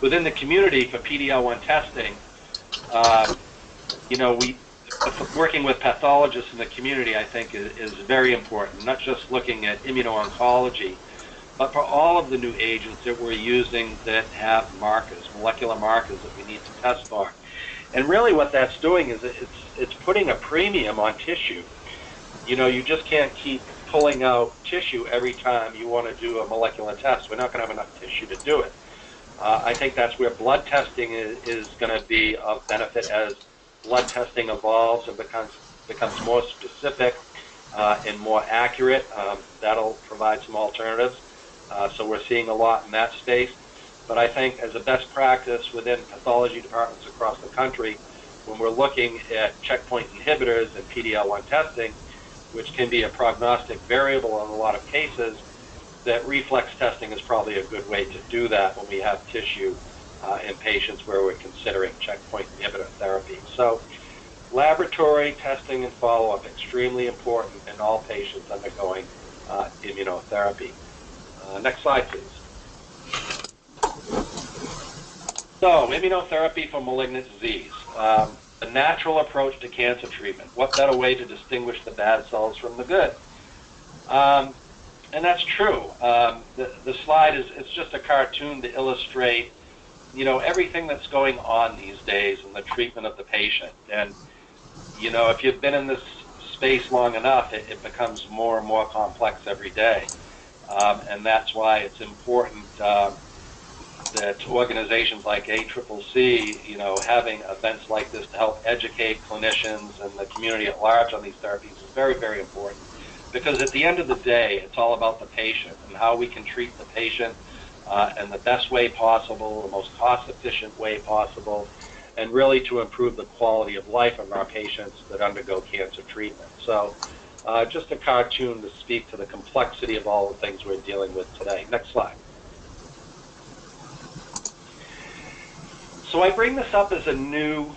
Within the community for PD-L1 testing, you know, working with pathologists in the community, I think, is very important, not just looking at Immuno Oncology, but for all of the new agents that we're using that have markers, molecular markers that we need to test for. And really what that's doing is it's putting a premium on tissue. You know, you just can't keep pulling out tissue every time you want to do a molecular test. We're not going to have enough tissue to do it. I think that's where blood testing is going to be of benefit as blood testing evolves and becomes more specific and more accurate. That'll provide some alternatives. So we're seeing a lot in that space. But I think as a best practice within pathology departments across the country, when we're looking at checkpoint inhibitors and PD-L1 testing, which can be a prognostic variable in a lot of cases, that reflex testing is probably a good way to do that when we have tissue in patients where we're considering checkpoint inhibitor therapy. So laboratory testing and follow-up, extremely important in all patients undergoing immunotherapy. Next slide, please. So, immunotherapy for malignant disease. The natural approach to cancer treatment. What better way to distinguish the bad cells from the good? And that's true. The slide is just a cartoon to illustrate, everything that's going on these days in the treatment of the patient. And, if you've been in this space long enough, it becomes more and more complex every day. And that's why it's important that organizations like ACCC, having events like this to help educate clinicians and the community at large on these therapies is very, very important. Because at the end of the day, it's all about the patient and how we can treat the patient in the best way possible, the most cost-efficient way possible, and really to improve the quality of life of our patients that undergo cancer treatment. So just a cartoon to speak to the complexity of all the things we're dealing with today. Next slide. So I bring this up as a new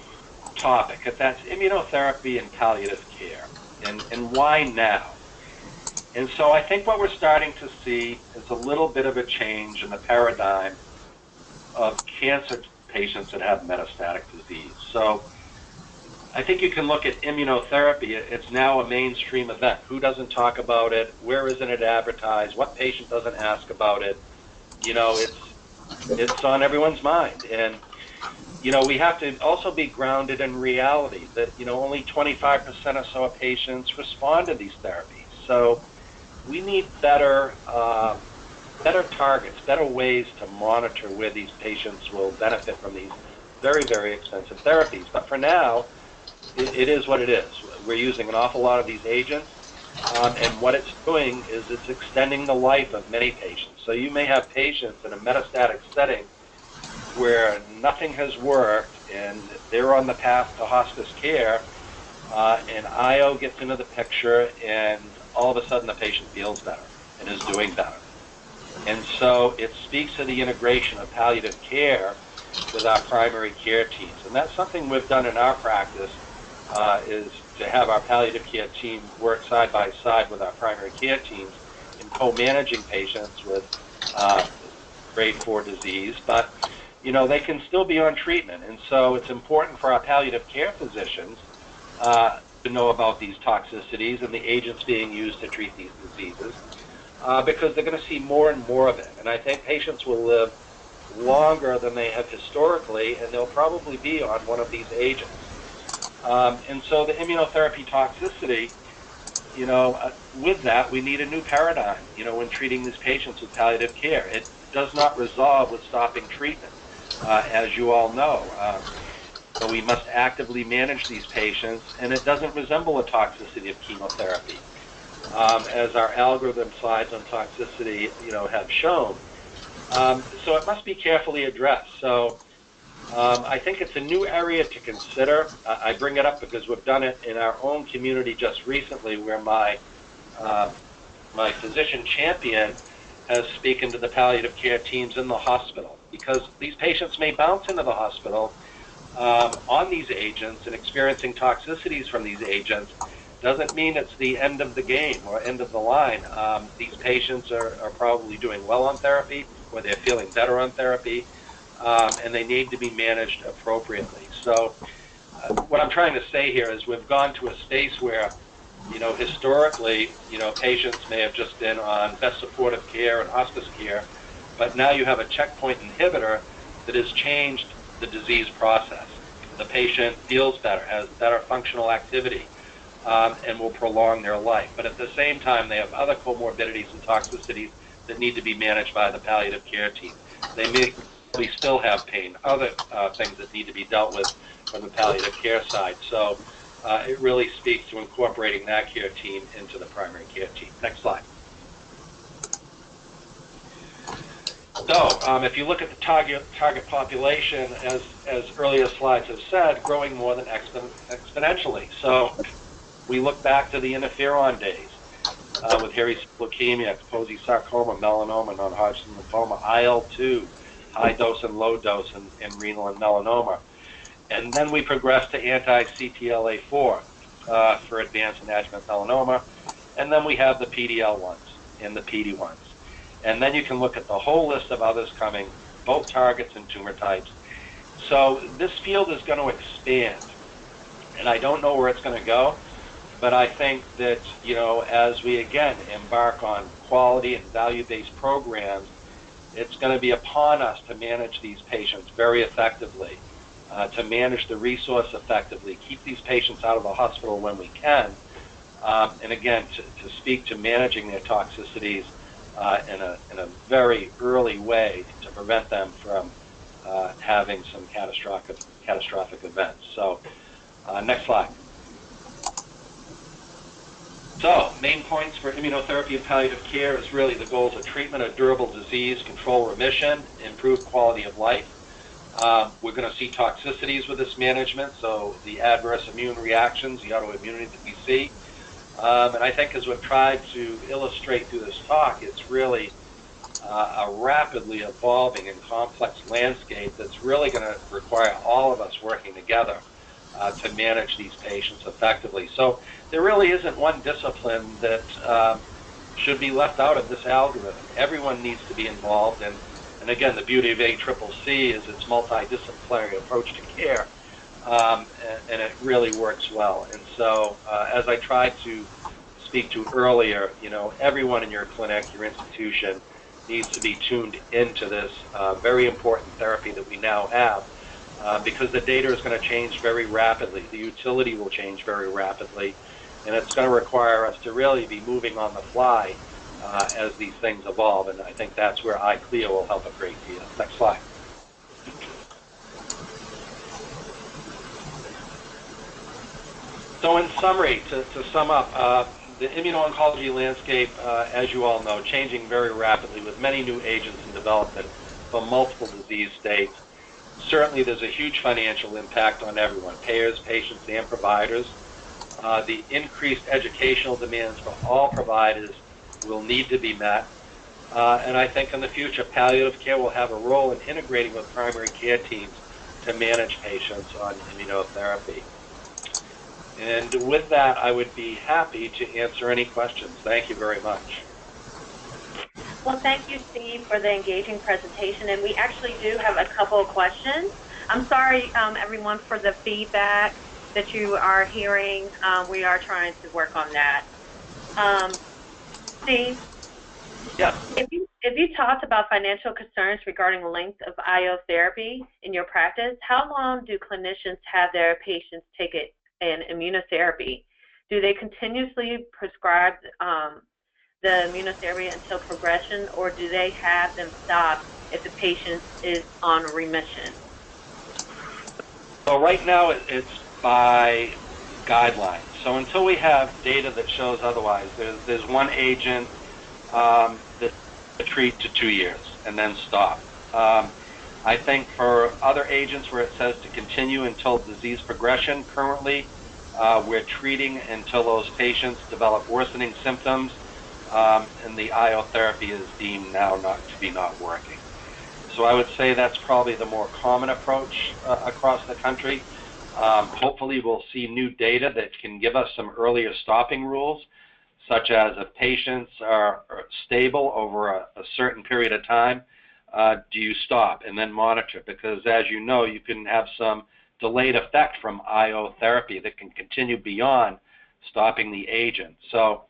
topic, and that's immunotherapy and palliative care, and why now? And so I think what we're starting to see is a little bit of a change in the paradigm of cancer patients that have metastatic disease. So I think you can look at immunotherapy. It's now a mainstream event. Who doesn't talk about it? Where isn't it advertised? What patient doesn't ask about it? It's on everyone's mind. And we have to also be grounded in reality that, only 25% or so of patients respond to these therapies. So we need better targets, better ways to monitor where these patients will benefit from these very, very expensive therapies. But for now, it is what it is. We're using an awful lot of these agents, and what it's doing is it's extending the life of many patients. So you may have patients in a metastatic setting where nothing has worked and they're on the path to hospice care, and IO gets into the picture, and all of a sudden the patient feels better and is doing better. And so it speaks to the integration of palliative care with our primary care teams. And that's something we've done in our practice, is to have our palliative care team work side by side with our primary care teams in co-managing patients with grade 4 disease. But they can still be on treatment, and so it's important for our palliative care physicians to know about these toxicities and the agents being used to treat these diseases, because they're going to see more and more of it. And I think patients will live longer than they have historically, and they'll probably be on one of these agents. And so the immunotherapy toxicity, with that, we need a new paradigm, when treating these patients with palliative care. It does not resolve with stopping treatment. As you all know, so we must actively manage these patients, and it doesn't resemble a toxicity of chemotherapy, as our algorithm slides on toxicity, have shown. So it must be carefully addressed. So I think it's a new area to consider. I bring it up because we've done it in our own community just recently, where my physician champion has spoken to the palliative care teams in the hospital, because these patients may bounce into the hospital on these agents, and experiencing toxicities from these agents doesn't mean it's the end of the game or end of the line. These patients are probably doing well on therapy, or they're feeling better on therapy, and they need to be managed appropriately. So what I'm trying to say here is we've gone to a space where, historically, patients may have just been on best supportive care and hospice care, but now you have a checkpoint inhibitor that has changed the disease process. The patient feels better, has better functional activity, and will prolong their life. But at the same time, they have other comorbidities and toxicities that need to be managed by the palliative care team. They may still have pain, other things that need to be dealt with from the palliative care side. So it really speaks to incorporating that care team into the primary care team. Next slide. So if you look at the target population, as earlier slides have said, growing more than exponentially. So we look back to the interferon days with hairy leukemia, Kaposi sarcoma, melanoma, non-Hodgkin lymphoma, IL-2, high dose and low dose in renal and melanoma. And then we progress to anti-CTLA-4 for advanced and adjuvant melanoma. And then we have the PD-L1s and the PD-1s. And then you can look at the whole list of others coming, both targets and tumor types. So this field is going to expand. And I don't know where it's going to go, but I think that, you know, as we again embark on quality and value-based programs, it's going to be upon us to manage these patients very effectively, to manage the resource effectively, keep these patients out of the hospital when we can, and again, to speak to managing their toxicities in a very early way to prevent them from having some catastrophic events. So, next slide. So, main points for immunotherapy and palliative care is really the goals of treatment of durable disease, control remission, improve quality of life. We're going to see toxicities with this management, so the adverse immune reactions, the autoimmunity that we see. And I think as we've tried to illustrate through this talk, it's really a rapidly evolving and complex landscape that's really going to require all of us working together to manage these patients effectively. So there really isn't one discipline that should be left out of this algorithm. Everyone needs to be involved, and again, the beauty of ACCC is its multidisciplinary approach to care, and it really works well. And so, as I tried to speak to earlier, you know, everyone in your clinic, your institution, needs to be tuned into this very important therapy that we now have, because the data is going to change very rapidly. The utility will change very rapidly, and it's going to require us to really be moving on the fly as these things evolve, and I think that's where ICLIO will help a great deal. Next slide. So in summary, to sum up, the immuno-oncology landscape, as you all know, changing very rapidly with many new agents in development for multiple disease states. Certainly there's a huge financial impact on everyone, payers, patients, and providers. The increased educational demands for all providers will need to be met. And I think in the future, palliative care will have a role in integrating with primary care teams to manage patients on immunotherapy. And with that, I would be happy to answer any questions. Thank you very much. Well, thank you, Steve, for the engaging presentation. And we actually do have a couple of questions. I'm sorry, everyone, for the feedback that you are hearing. We are trying to work on that. Steve? Yeah. If you talked about financial concerns regarding length of IO therapy in your practice, how long do clinicians have their patients take an immunotherapy? Do they continuously prescribe the immunotherapy until progression, or do they have them stop if the patient is on remission? So right now it's by guidelines. So until we have data that shows otherwise, there's one agent that treat to 2 years and then stop. I think for other agents where it says to continue until disease progression, currently we're treating until those patients develop worsening symptoms, and the IO therapy is deemed now not working. So I would say that's probably the more common approach across the country. Hopefully we'll see new data that can give us some earlier stopping rules, such as if patients are stable over a certain period of time, do you stop and then monitor? Because as you know, you can have some delayed effect from IO therapy that can continue beyond stopping the agent. So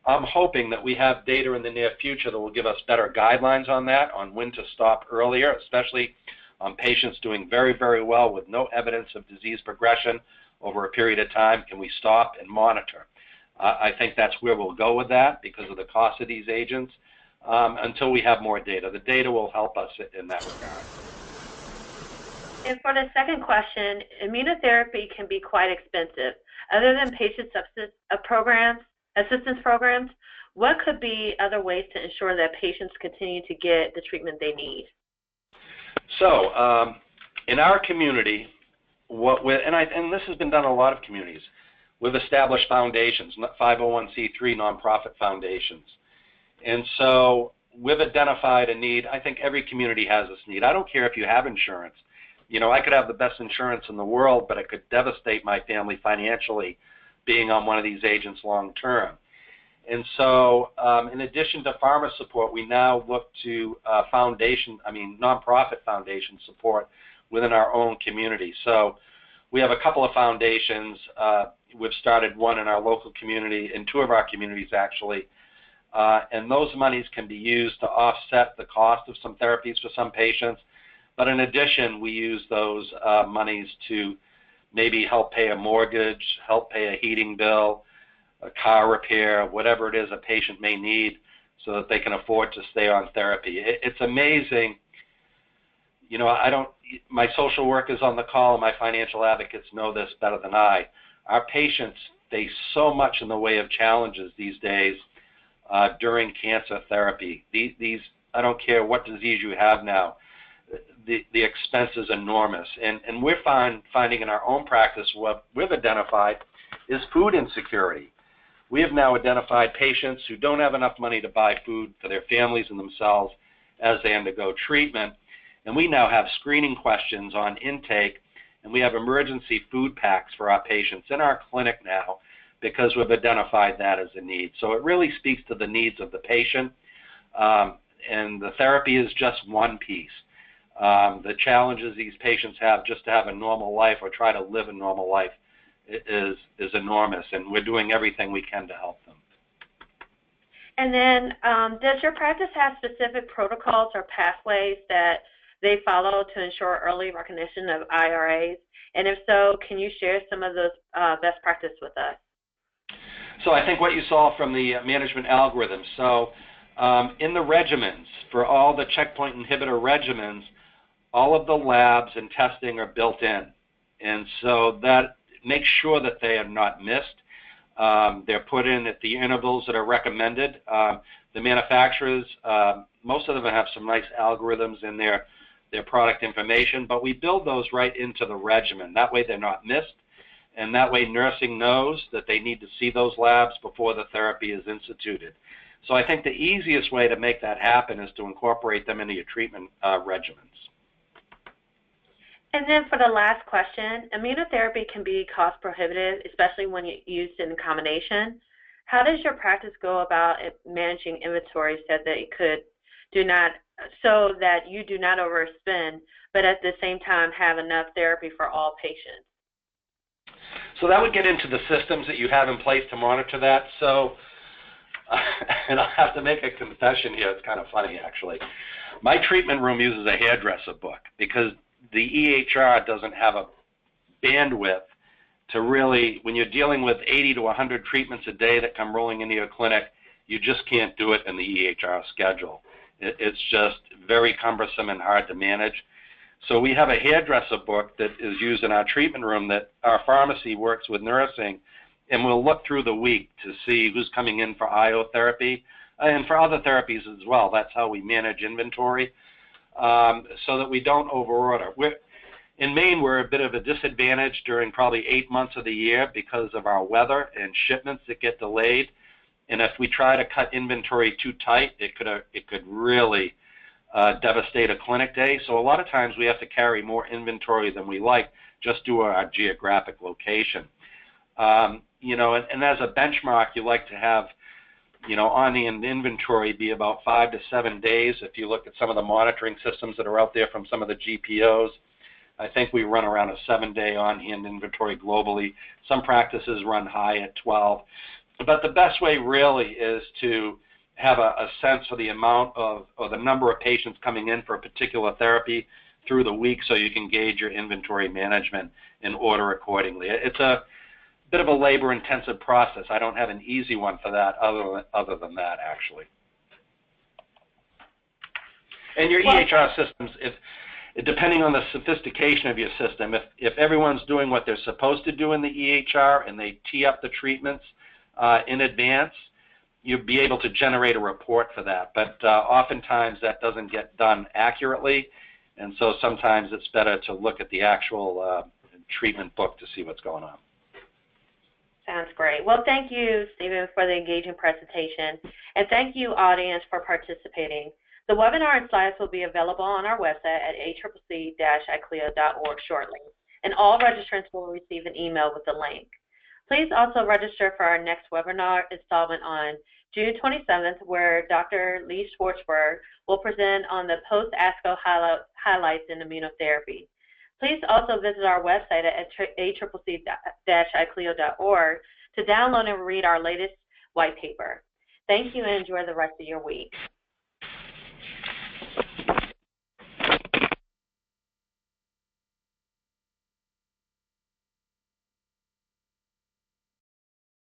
I'm hoping that we have data in the near future that will give us better guidelines on that, on when to stop earlier, especially on patients doing very, very well with no evidence of disease progression over a period of time. Can we stop and monitor? I think that's where we'll go with that because of the cost of these agents until we have more data. The data will help us in that regard. And for the second question, immunotherapy can be quite expensive. Other than patient assistance programs, what could be other ways to ensure that patients continue to get the treatment they need? So in our community, and this has been done in a lot of communities, we've established foundations, 501c3 nonprofit foundations. And so we've identified a need. I think every community has this need. I don't care if you have insurance. You know, I could have the best insurance in the world, but it could devastate my family financially being on one of these agents long term. And so in addition to pharma support, we now look to nonprofit foundation support within our own community. So we have a couple of foundations. We've started one in our local community, in two of our communities actually, and those monies can be used to offset the cost of some therapies for some patients. But in addition, we use those monies to maybe help pay a mortgage, help pay a heating bill, a car repair, whatever it is a patient may need so that they can afford to stay on therapy. It's amazing. You know, my social workers on the call and my financial advocates know this better than I. Our patients face so much in the way of challenges these days during cancer therapy. I don't care what disease you have now, the expense is enormous. And we're finding in our own practice what we've identified is food insecurity. We have now identified patients who don't have enough money to buy food for their families and themselves as they undergo treatment. And we now have screening questions on intake, and we have emergency food packs for our patients in our clinic now because we've identified that as a need. So it really speaks to the needs of the patient, and the therapy is just one piece. The challenges these patients have just to have a normal life or try to live a normal life is enormous, and we're doing everything we can to help them. And then does your practice have specific protocols or pathways that they follow to ensure early recognition of IRAs? And if so, can you share some of those best practice with us? So I think what you saw from the management algorithm, so in the regimens, for all the checkpoint inhibitor regimens, all of the labs and testing are built in. And so that makes sure that they are not missed. They're put in at the intervals that are recommended. The manufacturers, most of them have some nice algorithms in their product information, but we build those right into the regimen. That way they're not missed, and that way nursing knows that they need to see those labs before the therapy is instituted. So I think the easiest way to make that happen is to incorporate them into your treatment regimens. And then for the last question, immunotherapy can be cost prohibitive, especially when used in combination. How does your practice go about managing inventory so that you do not overspend, but at the same time have enough therapy for all patients? So that would get into the systems that you have in place to monitor that. So, and I'll have to make a confession here. It's kind of funny, actually. My treatment room uses a hairdresser book because the EHR doesn't have a bandwidth to really, when you're dealing with 80 to 100 treatments a day that come rolling into your clinic, you just can't do it in the EHR schedule. It's just very cumbersome and hard to manage. So we have a hairdresser book that is used in our treatment room that our pharmacy works with nursing, and we'll look through the week to see who's coming in for IO therapy and for other therapies as well. That's how we manage inventory so that we don't overorder. In Maine, we're a bit of a disadvantage during probably 8 months of the year because of our weather and shipments that get delayed. And if we try to cut inventory too tight, it could really devastate a clinic day. So a lot of times we have to carry more inventory than we like just due to our geographic location. You know, and as a benchmark, you like to have, you know, on-hand inventory be about 5 to 7 days. If you look at some of the monitoring systems that are out there from some of the GPOs, I think we run around a 7-day on-hand inventory globally. Some practices run high at 12. But the best way really is to have a sense for the amount of, or the number of patients coming in for a particular therapy through the week so you can gauge your inventory management and order accordingly. It's a bit of a labor-intensive process. I don't have an easy one for that other than that, actually. And your EHR systems, depending on the sophistication of your system, if everyone's doing what they're supposed to do in the EHR and they tee up the treatments in advance, you'll be able to generate a report for that. But oftentimes that doesn't get done accurately, and so sometimes it's better to look at the actual treatment book to see what's going on. Sounds great. Well, thank you, Stephen, for the engaging presentation. And thank you, audience, for participating. The webinar and slides will be available on our website at accc-iclio.org shortly, and all registrants will receive an email with the link. Please also register for our next webinar installment on June 27th, where Dr. Lee Schwartzberg will present on the post-ASCO highlights in immunotherapy. Please also visit our website at accc-iclio.org to download and read our latest white paper. Thank you and enjoy the rest of your week.